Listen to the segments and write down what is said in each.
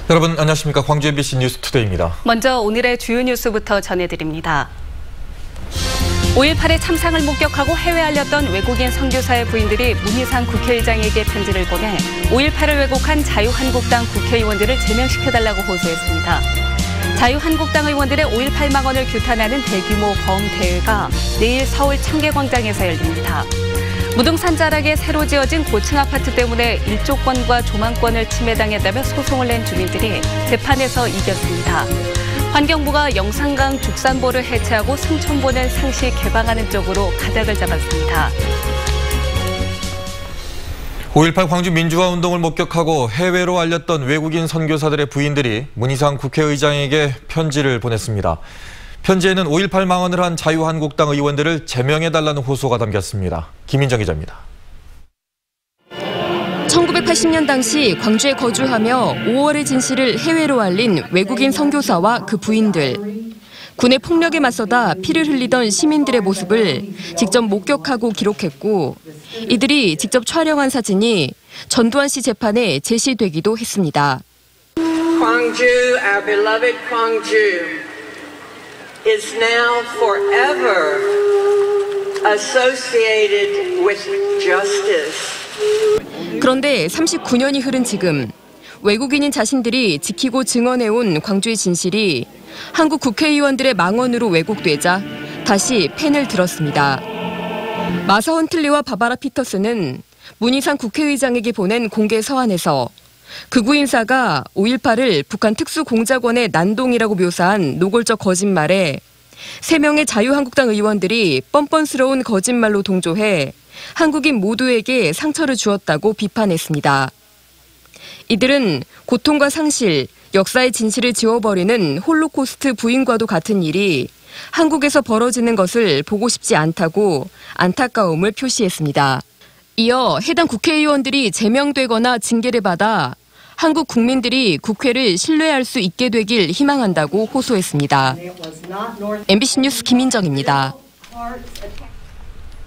여러분 안녕하십니까. 광주 MBC 뉴스투데이입니다. 먼저 오늘의 주요 뉴스부터 전해드립니다. 5.18의 참상을 목격하고 해외 알렸던 외국인 선교사의 부인들이 문희상 국회의장에게 편지를 보내 5.18을 왜곡한 자유한국당 국회의원들을 제명시켜달라고 호소했습니다. 자유한국당 의원들의 5.18 망언을 규탄하는 대규모 범대회가 내일 서울 청계광장에서 열립니다. 무등산 자락에 새로 지어진 고층 아파트 때문에 일조권과 조망권을 침해당했다며 소송을 낸 주민들이 재판에서 이겼습니다. 환경부가 영산강 죽산보를 해체하고 승천보는 상시 개방하는 쪽으로 가닥을 잡았습니다. 5.18 광주 민주화운동을 목격하고 해외로 알렸던 외국인 선교사들의 부인들이 문희상 국회의장에게 편지를 보냈습니다. 편지에는 5.18 망언을 한 자유한국당 의원들을 제명해달라는 호소가 담겼습니다. 김인정 기자입니다. 1980년 당시 광주에 거주하며 5월의 진실을 해외로 알린 외국인 선교사와 그 부인들. 군의 폭력에 맞서다 피를 흘리던 시민들의 모습을 직접 목격하고 기록했고 이들이 직접 촬영한 사진이 전두환 씨 재판에 제시되기도 했습니다. 광주, our beloved 광주. is now forever associated with justice. 그런데 39년이 흐른 지금 외국인인 자신들이 지키고 증언해온 광주의 진실이 한국 국회의원들의 망언으로 왜곡되자 다시 펜을 들었습니다. 마사 헌틀리와 바바라 피터스는 문희상 국회의장에게 보낸 공개 서한에서 극우 인사가 5.18을 북한 특수공작원의 난동이라고 묘사한 노골적 거짓말에 3명의 자유한국당 의원들이 뻔뻔스러운 거짓말로 동조해 한국인 모두에게 상처를 주었다고 비판했습니다. 이들은 고통과 상실, 역사의 진실을 지워버리는 홀로코스트 부인과도 같은 일이 한국에서 벌어지는 것을 보고 싶지 않다고 안타까움을 표시했습니다. 이어 해당 국회의원들이 제명되거나 징계를 받아 한국 국민들이 국회를 신뢰할 수 있게 되길 희망한다고 호소했습니다. MBC 뉴스 김인정입니다.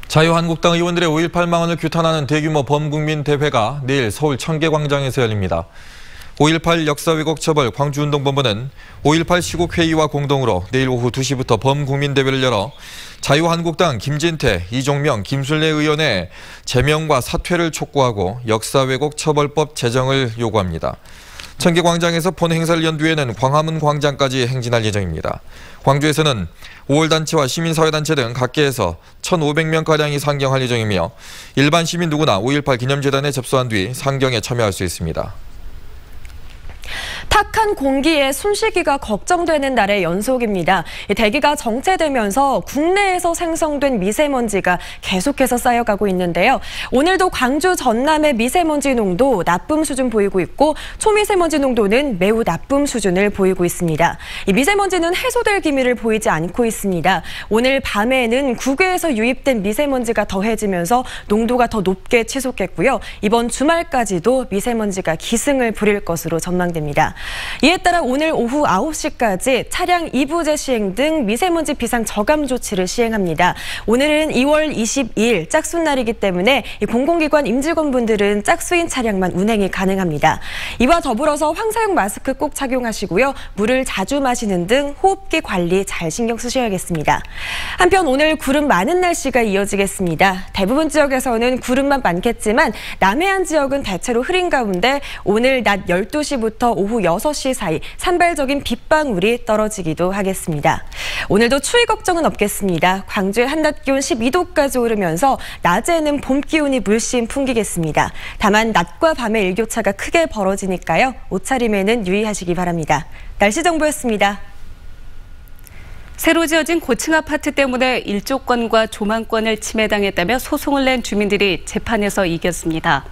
자유한국당 의원들의 5.18 망언을 규탄하는 대규모 범국민 대회가 내일 서울 청계광장에서 열립니다. 5.18 역사 왜곡 처벌 광주운동본부는 5.18 시국회의와 공동으로 내일 오후 2시부터 범국민대회를 열어 자유한국당 김진태, 이종명, 김순례 의원의 제명과 사퇴를 촉구하고 역사 왜곡 처벌법 제정을 요구합니다. 청계광장에서 본 행사를 연두에는 광화문 광장까지 행진할 예정입니다. 광주에서는 5월단체와 시민사회단체 등 각계에서 1,500명가량이 상경할 예정이며 일반 시민 누구나 5.18 기념재단에 접수한 뒤 상경에 참여할 수 있습니다. 탁한 공기에 숨쉬기가 걱정되는 날의 연속입니다. 대기가 정체되면서 국내에서 생성된 미세먼지가 계속해서 쌓여가고 있는데요. 오늘도 광주 전남의 미세먼지 농도 나쁨 수준 보이고 있고 초미세먼지 농도는 매우 나쁨 수준을 보이고 있습니다. 이 미세먼지는 해소될 기미를 보이지 않고 있습니다. 오늘 밤에는 국외에서 유입된 미세먼지가 더해지면서 농도가 더 높게 치솟겠고요. 이번 주말까지도 미세먼지가 기승을 부릴 것으로 전망됩니다. 이에 따라 오늘 오후 9시까지 차량 2부제 시행 등 미세먼지 비상 저감 조치를 시행합니다. 오늘은 2월 22일 짝수날이기 때문에 공공기관 임직원분들은 짝수인 차량만 운행이 가능합니다. 이와 더불어서 황사용 마스크 꼭 착용하시고요. 물을 자주 마시는 등 호흡기 관리 잘 신경 쓰셔야겠습니다. 한편 오늘 구름 많은 날씨가 이어지겠습니다. 대부분 지역에서는 구름만 많겠지만 남해안 지역은 대체로 흐린 가운데 오늘 낮 12시부터 오후 6시 사이 산발적인 빗방울이 떨어지기도 하겠습니다. 오늘도 추위 걱정은 없겠습니다. 광주의 한낮 기온 12도까지 오르면서 낮에는 봄 기운이 물씬 풍기겠습니다. 다만 낮과 밤의 일교차가 크게 벌어지니까요. 옷차림에는 유의하시기 바랍니다. 날씨 정보였습니다. 새로 지어진 고층 아파트 때문에 일조권과 조망권을 침해당했다며 소송을 낸 주민들이 재판에서 이겼습니다.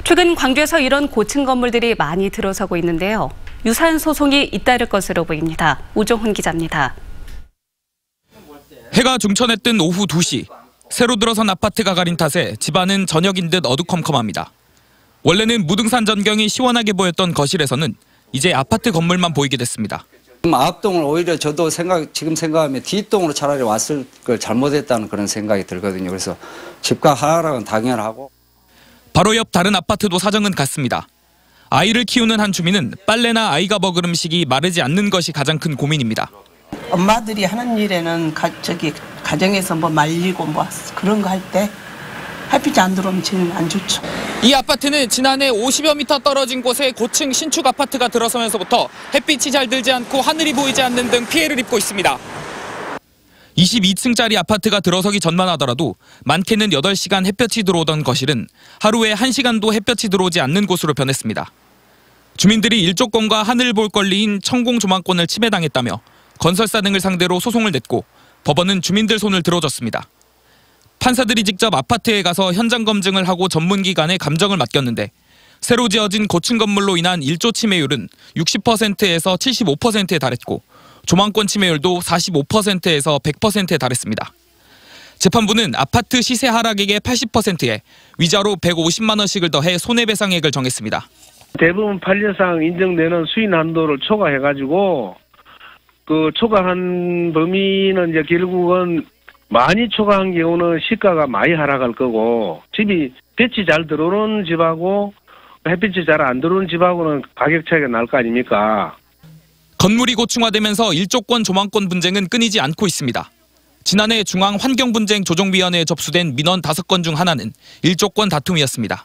최근 광주에서 이런 고층 건물들이 많이 들어서고 있는데요. 유사한 소송이 잇따를 것으로 보입니다. 우종훈 기자입니다. 해가 중천에 뜬 오후 2시. 새로 들어선 아파트가 가린 탓에 집안은 저녁인 듯 어두컴컴합니다. 원래는 무등산 전경이 시원하게 보였던 거실에서는 이제 아파트 건물만 보이게 됐습니다. 앞동을 오히려 저도 지금 생각하면 뒷동으로 차라리 왔을 걸 잘못했다는 그런 생각이 들거든요. 그래서 집값 하락은 당연하고. 바로 옆 다른 아파트도 사정은 같습니다. 아이를 키우는 한 주민은 빨래나 아이가 먹을 음식이 마르지 않는 것이 가장 큰 고민입니다. 엄마들이 하는 일에는 가정에서 뭐 말리고 뭐 그런 거 할 때 햇빛이 안 들어오면 제일 안 좋죠. 이 아파트는 지난해 50여 미터 떨어진 곳에 고층 신축 아파트가 들어서면서부터 햇빛이 잘 들지 않고 하늘이 보이지 않는 등 피해를 입고 있습니다. 22층짜리 아파트가 들어서기 전만 하더라도 많게는 8시간 햇볕이 들어오던 거실은 하루에 1시간도 햇볕이 들어오지 않는 곳으로 변했습니다. 주민들이 일조권과 하늘 볼 권리인 천공 조망권을 침해당했다며 건설사 등을 상대로 소송을 냈고 법원은 주민들 손을 들어줬습니다. 판사들이 직접 아파트에 가서 현장 검증을 하고 전문기관에 감정을 맡겼는데 새로 지어진 고층 건물로 인한 일조 침해율은 60%에서 75%에 달했고 조망권 침해율도 45%에서 100%에 달했습니다. 재판부는 아파트 시세 하락액의 80%에 위자료 150만 원씩을 더해 손해배상액을 정했습니다. 대부분 판례상 인정되는 수인 한도를 초과해가지고 그 초과한 범위는 이제 결국은 많이 초과한 경우는 시가가 많이 하락할 거고 집이 빛이 잘 들어오는 집하고 햇빛이 잘 안 들어오는 집하고는 가격 차이가 날 거 아닙니까? 건물이 고층화되면서 일조권 조망권 분쟁은 끊이지 않고 있습니다. 지난해 중앙환경분쟁조정위원회에 접수된 민원 5건 중 하나는 일조권 다툼이었습니다.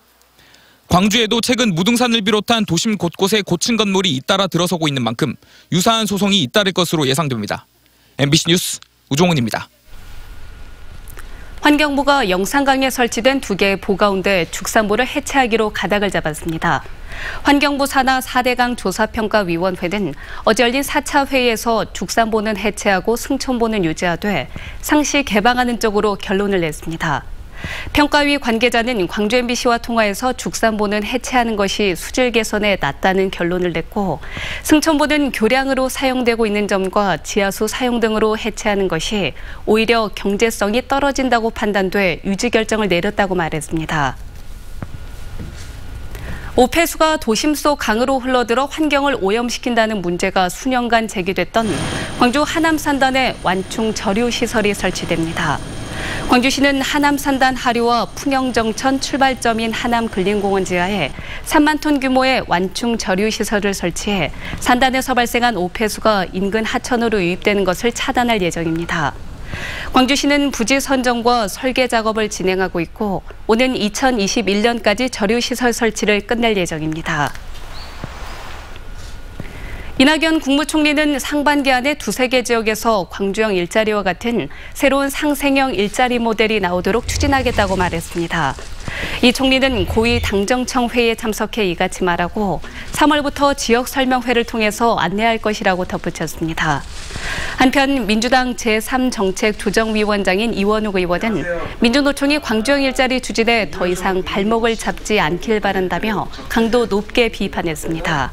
광주에도 최근 무등산을 비롯한 도심 곳곳에 고층 건물이 잇따라 들어서고 있는 만큼 유사한 소송이 잇따를 것으로 예상됩니다. MBC 뉴스 우종훈입니다. 환경부가 영산강에 설치된 2개의 보가운데 죽산보를 해체하기로 가닥을 잡았습니다. 환경부 산하 4대강 조사평가위원회는 어제 열린 4차 회의에서 죽산보는 해체하고 승천보는 유지하되 상시 개방하는 쪽으로 결론을 냈습니다. 평가위 관계자는 광주 MBC와 통화에서 죽산보는 해체하는 것이 수질 개선에 낫다는 결론을 냈고 승천보는 교량으로 사용되고 있는 점과 지하수 사용 등으로 해체하는 것이 오히려 경제성이 떨어진다고 판단돼 유지 결정을 내렸다고 말했습니다. 오폐수가 도심 속 강으로 흘러들어 환경을 오염시킨다는 문제가 수년간 제기됐던 광주 하남산단에 완충 저류 시설이 설치됩니다. 광주시는 하남산단 하류와 풍영정천 출발점인 하남근린공원 지하에 3만 톤 규모의 완충 저류 시설을 설치해 산단에서 발생한 오폐수가 인근 하천으로 유입되는 것을 차단할 예정입니다. 광주시는 부지 선정과 설계 작업을 진행하고 있고 오는 2021년까지 저류 시설 설치를 끝낼 예정입니다. 이낙연 국무총리는 상반기 안에 2-3개 지역에서 광주형 일자리와 같은 새로운 상생형 일자리 모델이 나오도록 추진하겠다고 말했습니다. 이 총리는 고위 당정청 회의에 참석해 이같이 말하고 3월부터 지역 설명회를 통해서 안내할 것이라고 덧붙였습니다. 한편 민주당 제3정책조정위원장인 이원욱 의원은 민주노총이 광주형 일자리 추진에 더 이상 발목을 잡지 않길 바란다며 강도 높게 비판했습니다.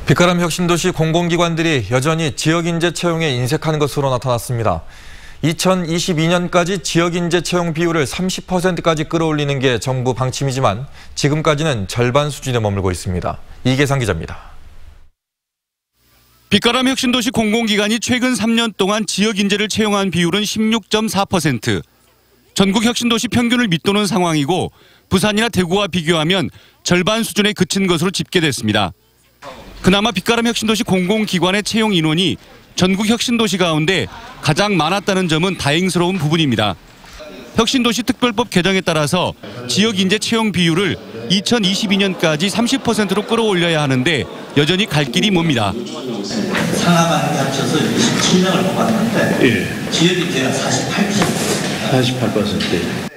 빛가람 혁신도시 공공기관들이 여전히 지역인재 채용에 인색한 것으로 나타났습니다. 2022년까지 지역인재 채용 비율을 30%까지 끌어올리는 게 정부 방침이지만 지금까지는 절반 수준에 머물고 있습니다. 이계상 기자입니다. 빛가람 혁신도시 공공기관이 최근 3년 동안 지역인재를 채용한 비율은 16.4%. 전국 혁신도시 평균을 밑도는 상황이고 부산이나 대구와 비교하면 절반 수준에 그친 것으로 집계됐습니다. 그나마 빛가람 혁신도시 공공기관의 채용 인원이 전국 혁신도시 가운데 가장 많았다는 점은 다행스러운 부분입니다. 혁신도시 특별법 개정에 따라서 지역인재 채용 비율을 2022년까지 30%로 끌어올려야 하는데 여전히 갈 길이 멉니다. 상하반기 합쳐서 27명을 뽑았는데 지역인재가 48%.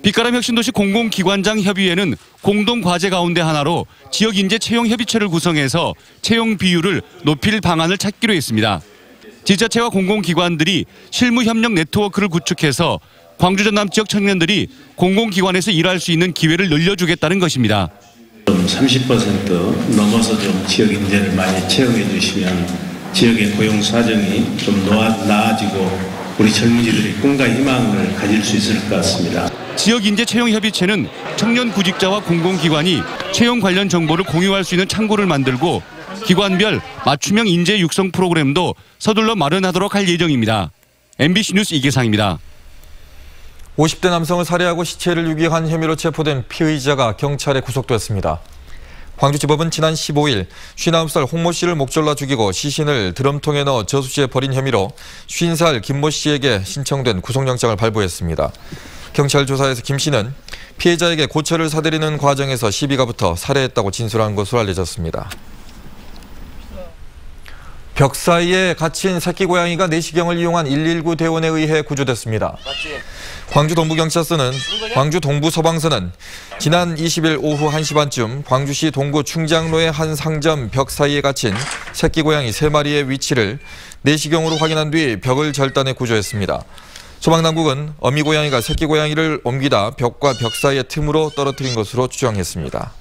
빛가람 혁신도시 공공기관장 협의회는 공동과제 가운데 하나로 지역인재 채용협의체를 구성해서 채용 비율을 높일 방안을 찾기로 했습니다. 지자체와 공공기관들이 실무협력 네트워크를 구축해서 광주 전남 지역 청년들이 공공기관에서 일할 수 있는 기회를 늘려주겠다는 것입니다. 30% 넘어서 좀 지역인재를 많이 채용해 주시면 지역의 고용 사정이 좀 나아지고 우리 젊은이들이 꿈과 희망을 가질 수 있을 것 같습니다. 지역인재 채용협의체는 청년 구직자와 공공기관이 채용 관련 정보를 공유할 수 있는 창구를 만들고 기관별 맞춤형 인재 육성 프로그램도 서둘러 마련하도록 할 예정입니다. MBC 뉴스 이계상입니다. 50대 남성을 살해하고 시체를 유기한 혐의로 체포된 피의자가 경찰에 구속됐습니다. 광주지법은 지난 15일 59살 홍모 씨를 목졸라 죽이고 시신을 드럼통에 넣어 저수지에 버린 혐의로 50살 김모 씨에게 신청된 구속영장을 발부했습니다. 경찰 조사에서 김 씨는 피해자에게 고철을 사들이는 과정에서 시비가 붙어 살해했다고 진술한 것으로 알려졌습니다. 벽 사이에 갇힌 새끼 고양이가 내시경을 이용한 119 대원에 의해 구조됐습니다. 광주 광주 동부 서방서는 지난 20일 오후 1시 반쯤 광주시 동구 충장로의 한 상점 벽 사이에 갇힌 새끼 고양이 3마리의 위치를 내시경으로 확인한 뒤 벽을 절단해 구조했습니다. 소방당국은 어미 고양이가 새끼 고양이를 옮기다 벽과 벽 사이의 틈으로 떨어뜨린 것으로 추정했습니다.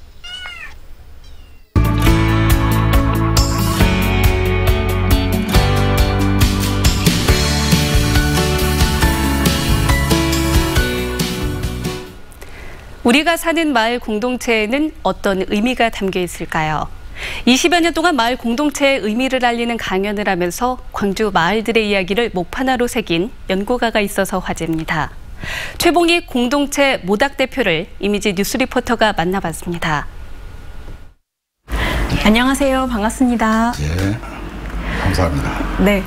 우리가 사는 마을 공동체에는 어떤 의미가 담겨 있을까요? 20여 년 동안 마을 공동체의 의미를 알리는 강연을 하면서 광주 마을들의 이야기를 목판화로 새긴 연구가가 있어서 화제입니다. 최봉익 공동체 모닥 대표를 이미지 뉴스 리포터가 만나봤습니다. 안녕하세요. 반갑습니다. 예, 감사합니다. 네.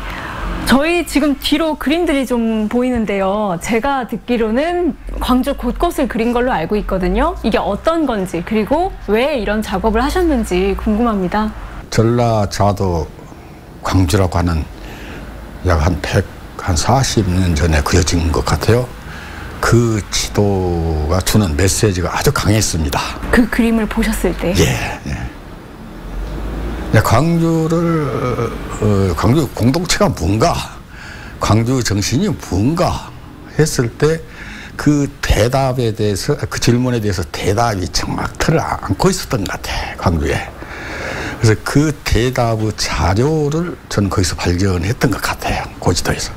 저희 지금 뒤로 그림들이 좀 보이는데요. 제가 듣기로는 광주 곳곳을 그린 걸로 알고 있거든요. 이게 어떤 건지 그리고 왜 이런 작업을 하셨는지 궁금합니다. 전라자도 광주라고 하는 약 한 40년 전에 그려진 것 같아요. 그 지도가 주는 메시지가 아주 강했습니다. 그 그림을 보셨을 때? 예. 광주 공동체가 뭔가, 광주 정신이 뭔가 했을 때 그 대답에 대해서, 그 질문에 대해서 대답이 정말 틀을 안고 있었던 것 같아요, 광주에. 그래서 그 대답의 자료를 저는 거기서 발견했던 것 같아요, 고지도에서.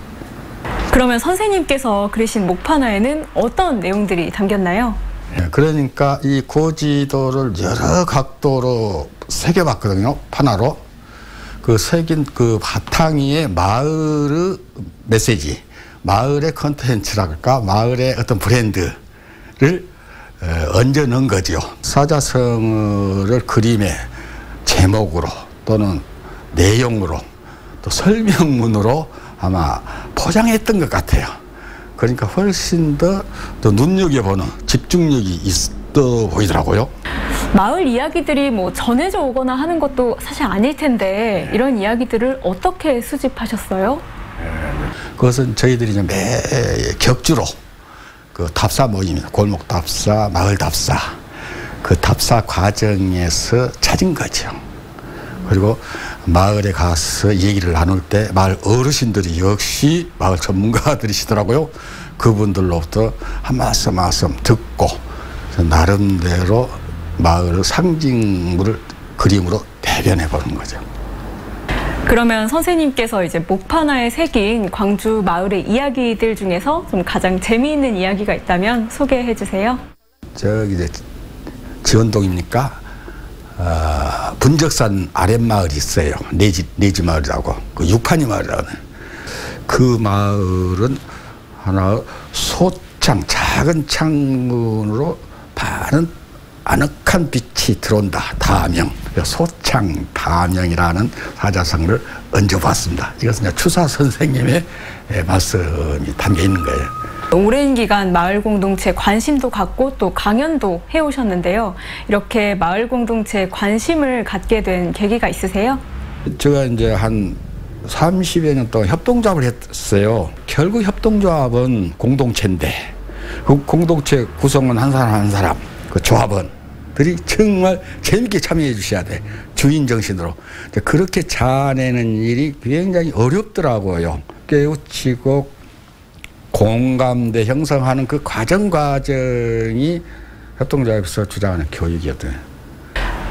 그러면 선생님께서 그리신 목판화에는 어떤 내용들이 담겼나요? 그러니까 이 고지도를 여러 각도로 새겨봤거든요, 판화로. 그 새긴 그 바탕위에 마을의 메시지, 마을의 컨텐츠랄까, 마을의 어떤 브랜드를 얹어 넣은 거죠. 사자성어를 그림의 제목으로 또는 내용으로 또 설명문으로 아마 포장했던 것 같아요. 그러니까 훨씬 더 눈여겨보는 집중력이 있어 보이더라고요. 마을 이야기들이 뭐 전해져 오거나 하는 것도 사실 아닐 텐데 이런 이야기들을 어떻게 수집하셨어요? 그것은 저희들이 이제 매 격주로 그 답사 모임입니다. 골목 답사, 마을 답사. 그 답사 과정에서 찾은 거죠. 그리고 마을에 가서 얘기를 나눌 때 마을 어르신들이 역시 마을 전문가들이시더라고요. 그분들로부터 한 말씀 듣고 나름대로 마을의 상징물을 그림으로 대변해 보는 거죠. 그러면 선생님께서 이제 목판화에 새긴 광주 마을의 이야기들 중에서 좀 가장 재미있는 이야기가 있다면 소개해 주세요. 저기 이제 지원동입니까? 분적산 아랫마을이 있어요. 내지 마을이라고. 그 육판이 마을이라고. 그 마을은 하나 소창, 작은 창문으로 많은 아늑한 빛이 들어온다. 다명. 소창 다명이라는 사자성어를 얹어봤습니다. 이것은 추사 선생님의 말씀이 담겨 있는 거예요. 오랜 기간 마을 공동체 관심도 갖고 또 강연도 해오셨는데요. 이렇게 마을 공동체에 관심을 갖게 된 계기가 있으세요? 제가 이제 한 30여 년 동안 협동조합을 했어요. 결국 협동조합은 공동체인데 그 공동체 구성원 한 사람 한 사람, 그 조합원들이 정말 재밌게 참여해 주셔야 돼. 주인 정신으로. 그렇게 자아내는 일이 굉장히 어렵더라고요. 깨우치고 공감대 형성하는 그 과정이 협동조합에서 주장하는 교육이었대요.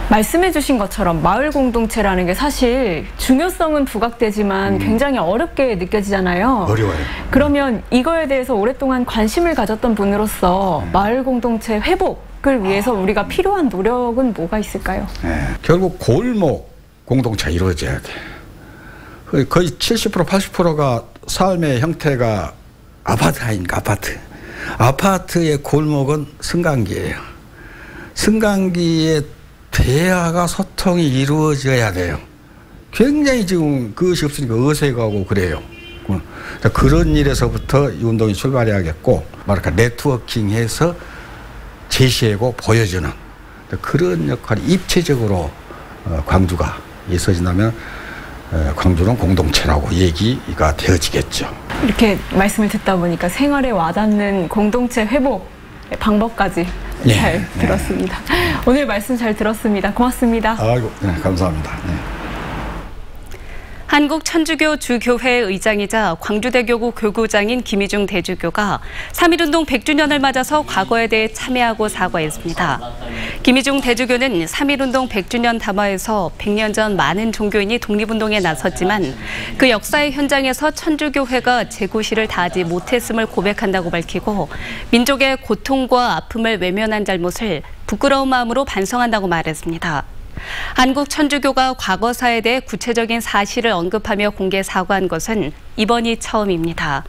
말씀해 주신 것처럼 마을 공동체라는 게 사실 중요성은 부각되지만 굉장히 어렵게 느껴지잖아요. 어려워요. 그러면 이거에 대해서 오랫동안 관심을 가졌던 분으로서 마을 공동체 회복을 위해서 우리가 필요한 노력은 뭐가 있을까요? 결국 골목 공동체가 이루어져야 돼. 거의 70% 80%가 삶의 형태가 아파트 아닙니까? 아파트. 아파트의 골목은 승강기예요. 승강기에 대화가 소통이 이루어져야 돼요. 굉장히 지금 그것이 없으니까 어색하고 그래요. 그런 일에서부터 이 운동이 출발해야겠고, 말할까 네트워킹해서 제시하고 보여주는 그런 역할이 입체적으로 광주가 있어진다면 광주는 공동체라고 얘기가 되어지겠죠. 이렇게 말씀을 듣다 보니까 생활에 와닿는 공동체 회복 방법까지 잘 들었습니다. 오늘 말씀 잘 들었습니다. 고맙습니다. 아이고, 네, 감사합니다. 네. 한국천주교 주교회 의장이자 광주대교구 교구장인 김희중 대주교가 3.1운동 100주년을 맞아서 과거에 대해 참회하고 사과했습니다. 김희중 대주교는 3.1운동 100주년 담화에서 100년 전 많은 종교인이 독립운동에 나섰지만 그 역사의 현장에서 천주교회가 제구실을 다하지 못했음을 고백한다고 밝히고 민족의 고통과 아픔을 외면한 잘못을 부끄러운 마음으로 반성한다고 말했습니다. 한국 천주교가 과거사에 대해 구체적인 사실을 언급하며 공개 사과한 것은 이번이 처음입니다.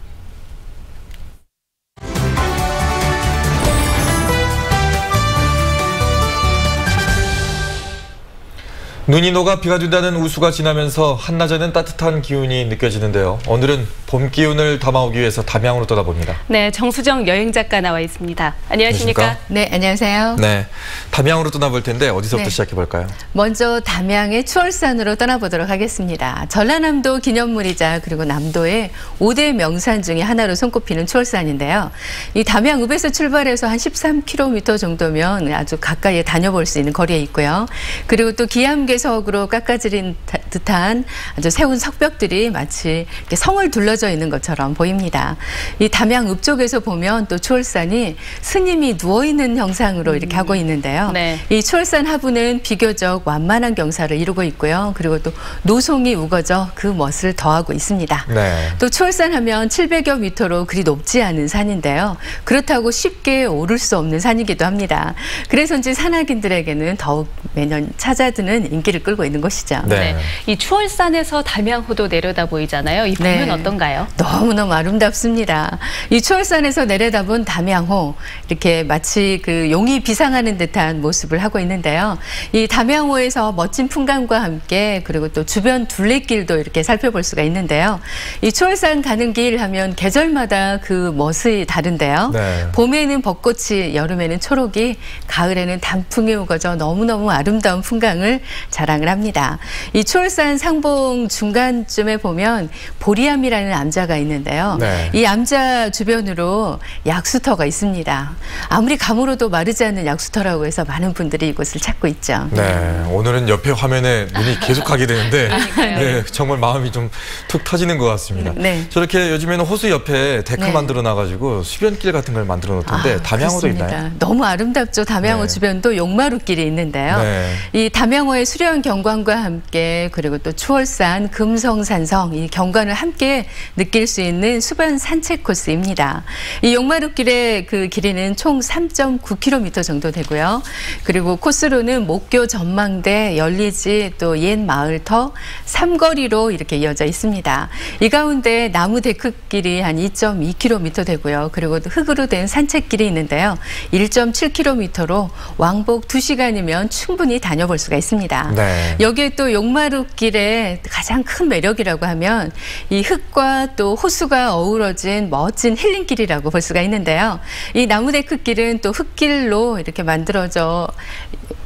눈이 녹아 비가 된다는 우수가 지나면서 한낮에는 따뜻한 기운이 느껴지는데요. 오늘은 봄 기운을 담아오기 위해서 담양으로 떠나봅니다. 네, 정수정 여행작가 나와 있습니다. 안녕하십니까? 네, 안녕하세요. 네, 담양으로 떠나볼 텐데 어디서부터 시작해볼까요? 먼저 담양의 추월산으로 떠나보도록 하겠습니다. 전라남도 기념물이자 그리고 남도의 5대 명산 중에 하나로 손꼽히는 추월산인데요. 이 담양읍에서 출발해서 한 13km 정도면 아주 가까이에 다녀볼 수 있는 거리에 있고요. 그리고 또 기암괴석으로 깎아지린 듯한 아주 세운 석벽들이 마치 이렇게 성을 둘러져 있는 것처럼 보입니다. 이 담양읍 쪽에서 보면 또 추월산이 스님이 누워있는 형상으로 이렇게 하고 있는데요. 네. 이 추월산 하부는 비교적 완만한 경사를 이루고 있고요. 그리고 또 노송이 우거져 그 멋을 더하고 있습니다. 네. 또 추월산 하면 700여 미터로 그리 높지 않은 산인데요. 그렇다고 쉽게 오를 수 없는 산이기도 합니다. 그래서인지 산악인들에게는 더욱 매년 찾아드는 인기를 끌고 있는 것이죠. 네. 이 추월산에서 담양호도 내려다 보이잖아요. 이 보면 어떤가요? 너무너무 아름답습니다. 이 추월산에서 내려다본 담양호, 이렇게 마치 그 용이 비상하는 듯한 모습을 하고 있는데요. 이 담양호에서 멋진 풍광과 함께 그리고 또 주변 둘레길도 이렇게 살펴볼 수가 있는데요. 이 추월산 가는 길 하면 계절마다 그 멋이 다른데요. 네. 봄에는 벚꽃이, 여름에는 초록이, 가을에는 단풍이 우거져 너무너무 아름다운 풍광을 자랑을 합니다. 이 추월산 상봉 중간쯤에 보면 보리암이라는 암자가 있는데요. 네. 이 암자 주변으로 약수터가 있습니다. 아무리 가물어도 마르지 않는 약수터라고 해서 많은 분들이 이곳을 찾고 있죠. 네, 오늘은 옆에 화면에 눈이 계속 가게 되는데 네, 정말 마음이 좀 툭 터지는 것 같습니다. 네. 저렇게 요즘에는 호수 옆에 데크 만들어 놔가지고 수변길 같은 걸 만들어 놓던데 담양호도 그렇습니다. 있나요? 너무 아름답죠. 담양호 주변도 용마루길이 있는데요. 이 담양호의 수려한 경관과 함께 그리고 또 추월산, 금성산성 이 경관을 함께 느낄 수 있는 수변 산책 코스입니다. 이 용마루길의 그 길이는 총 3.9km 정도 되고요. 그리고 코스로는 목교 전망대, 열리지, 또 옛 마을터, 삼거리로 이렇게 이어져 있습니다. 이 가운데 나무 데크길이 한 2.2km 되고요. 그리고 또 흙으로 된 산책길이 있는데요. 1.7km로 왕복 2시간이면 충분히 다녀볼 수가 있습니다. 네. 여기에 또 용마루길의 가장 큰 매력이라고 하면 이 흙과 또 호수가 어우러진 멋진 힐링길이라고 볼 수가 있는데요. 이 나무데크길은 또 흙길로 이렇게 만들어져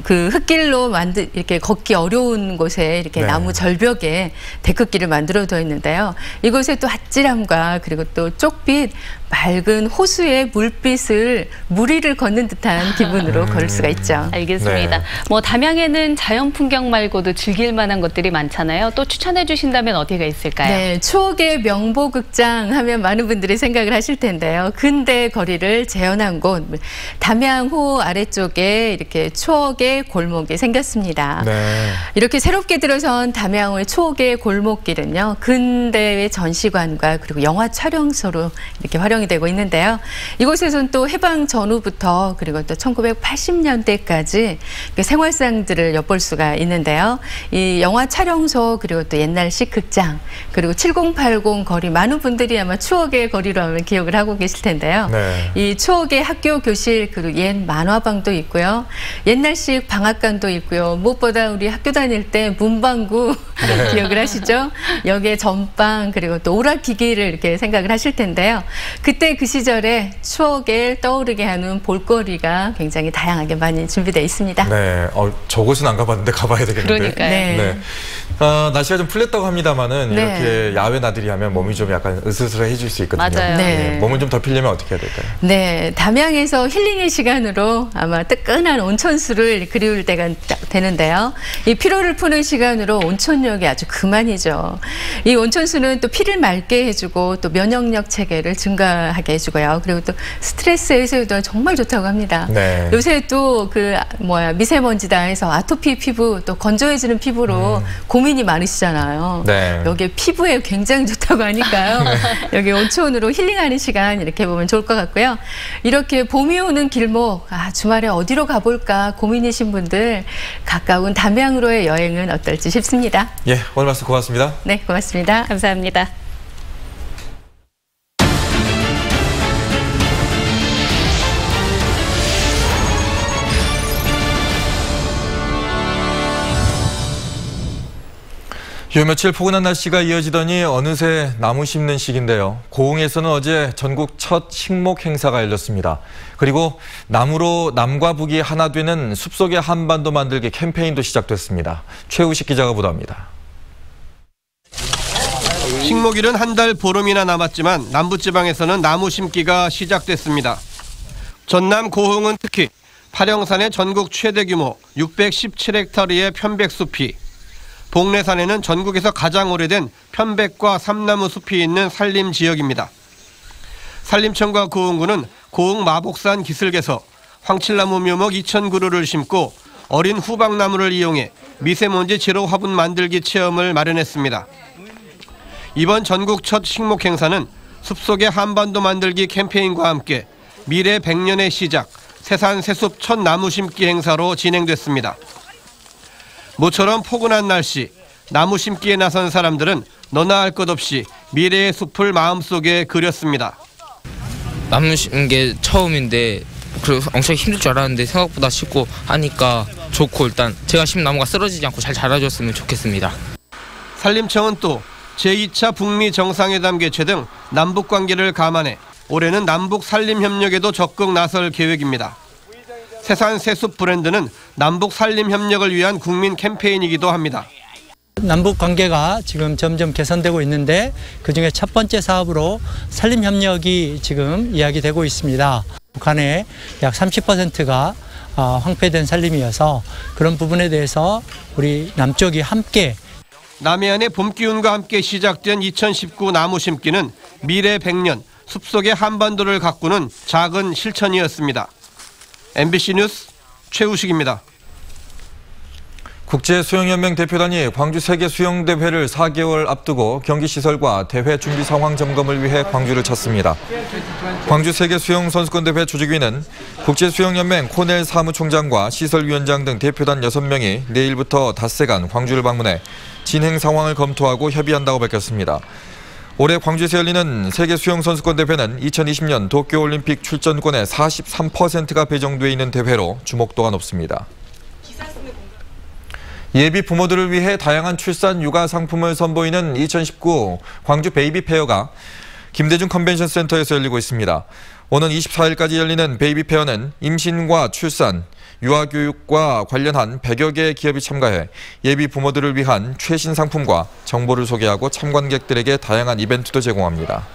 그 흙길로 이렇게 걷기 어려운 곳에 이렇게 나무 절벽에 데크길을 만들어 둬 있는데요. 이곳에 또 아찔함과 그리고 또 쪽빛 맑은 호수의 물빛을 무리를 걷는 듯한 기분으로 걸을 수가 있죠. 알겠습니다. 네. 뭐 담양에는 자연 풍경 말고도 즐길 만한 것들이 많잖아요. 또 추천해 주신다면 어디가 있을까요? 네, 추억의 명보극장 하면 많은 분들이 생각을 하실 텐데요. 근대 거리를 재현한 곳, 담양호 아래쪽에 이렇게 추억의 추억의 골목이 생겼습니다. 네. 이렇게 새롭게 들어선 담양의 추억의 골목길은요, 근대의 전시관과 그리고 영화 촬영소로 이렇게 활용이 되고 있는데요. 이곳에서는 또 해방 전후부터 그리고 또 1980년대까지 생활상들을 엿볼 수가 있는데요. 이 영화 촬영소 그리고 또 옛날식 극장 그리고 7080 거리, 많은 분들이 아마 추억의 거리로 하면 기억을 하고 계실 텐데요. 네. 이 추억의 학교 교실 그리고 옛 만화방도 있고요. 옛날식 방앗간도 있고요. 무엇보다 우리 학교 다닐 때 문방구 네. 기억을 하시죠? 여기에 전방 그리고 또 오락기기를 이렇게 생각을 하실 텐데요. 그때 그 시절에 추억을 떠오르게 하는 볼거리가 굉장히 다양하게 많이 준비되어 있습니다. 네, 저곳은 안 가봤는데 가봐야 되겠는데. 그러니까요. 네. 날씨가 좀 풀렸다고 합니다만은 네. 이렇게 야외 나들이 하면 몸이 좀 약간 으스스해질 수 있거든요. 맞아요. 네. 몸을 좀 덮이려면 어떻게 해야 될까요? 네, 담양에서 힐링의 시간으로 아마 뜨끈한 온천수를 그리울 때가 되는데요. 이 피로를 푸는 시간으로 온천욕이 아주 그만이죠. 이 온천수는 또 피를 맑게 해주고 또 면역력 체계를 증가하게 해주고요. 그리고 또 스트레스 해소에도 정말 좋다고 합니다. 네. 요새 또 미세먼지다 해서 아토피 피부 또 건조해지는 피부로 고민이 많으시잖아요. 네. 여기에 피부에 굉장히 좋다고 하니까요. 여기 온천으로 힐링하는 시간 이렇게 보면 좋을 것 같고요. 이렇게 봄이 오는 길목, 주말에 어디로 가볼까 고민이신 분들 가까운 담양으로의 여행은 어떨지 싶습니다. 예, 오늘 말씀 고맙습니다. 네, 고맙습니다. 감사합니다. 요 며칠 포근한 날씨가 이어지더니 어느새 나무 심는 시기인데요. 고흥에서는 어제 전국 첫 식목 행사가 열렸습니다. 그리고 나무로 남과 북이 하나 되는 숲속의 한반도 만들기 캠페인도 시작됐습니다. 최우식 기자가 보도합니다. 식목일은 한 달 보름이나 남았지만 남부지방에서는 나무 심기가 시작됐습니다. 전남 고흥은 특히 팔영산의 전국 최대 규모 617헥타르의 편백숲이, 복례산에는 전국에서 가장 오래된 편백과 삼나무 숲이 있는 산림 지역입니다. 산림청과 고흥군은 고흥 마복산 기슭에서 황칠나무 묘목 2,000그루를 심고 어린 후박나무를 이용해 미세먼지 제로 화분 만들기 체험을 마련했습니다. 이번 전국 첫 식목 행사는 숲속의 한반도 만들기 캠페인과 함께 미래 100년의 시작, 새산 새숲 첫 나무 심기 행사로 진행됐습니다. 모처럼 포근한 날씨, 나무 심기에 나선 사람들은 너나 할 것 없이 미래의 숲을 마음속에 그렸습니다. 나무 심는 게 처음인데 엄청 힘들 줄 알았는데 생각보다 쉽고 하니까 좋고, 일단 제가 심은 나무가 쓰러지지 않고 잘 자라줬으면 좋겠습니다. 산림청은 또 제2차 북미 정상회담 개최 등 남북 관계를 감안해 올해는 남북 산림협력에도 적극 나설 계획입니다. 새산 새숲 브랜드는 남북 산림 협력을 위한 국민 캠페인이기도 합니다. 남북 관계가 지금 점점 개선되고 있는데 그중에 첫 번째 사업으로 산림 협력이 지금 이야기되고 있습니다. 북한의 약 30%가 황폐된 산림이어서 그런 부분에 대해서 우리 남쪽이 함께, 남해안의 봄 기운과 함께 시작된 2019 나무 심기는 미래 100년 숲속의 한반도를 가꾸는 작은 실천이었습니다. MBC 뉴스 최우식입니다. 국제수영연맹 대표단이 광주 세계수영대회를 4개월 앞두고 경기시설과 대회 준비 상황 점검을 위해 광주를 찾습니다. 광주 세계수영선수권대회 조직위는 국제수영연맹 코넬 사무총장과 시설위원장 등 대표단 6명이 내일부터 닷새간 광주를 방문해 진행 상황을 검토하고 협의한다고 밝혔습니다. 올해 광주에서 열리는 세계수영선수권대회는 2020년 도쿄올림픽 출전권의 43%가 배정돼 있는 대회로 주목도가 높습니다. 예비 부모들을 위해 다양한 출산 육아 상품을 선보이는 2019 광주 베이비 페어가 김대중 컨벤션 센터에서 열리고 있습니다. 오는 24일까지 열리는 베이비 페어는 임신과 출산, 유아교육과 관련한 100여 개의 기업이 참가해 예비 부모들을 위한 최신 상품과 정보를 소개하고 참관객들에게 다양한 이벤트도 제공합니다.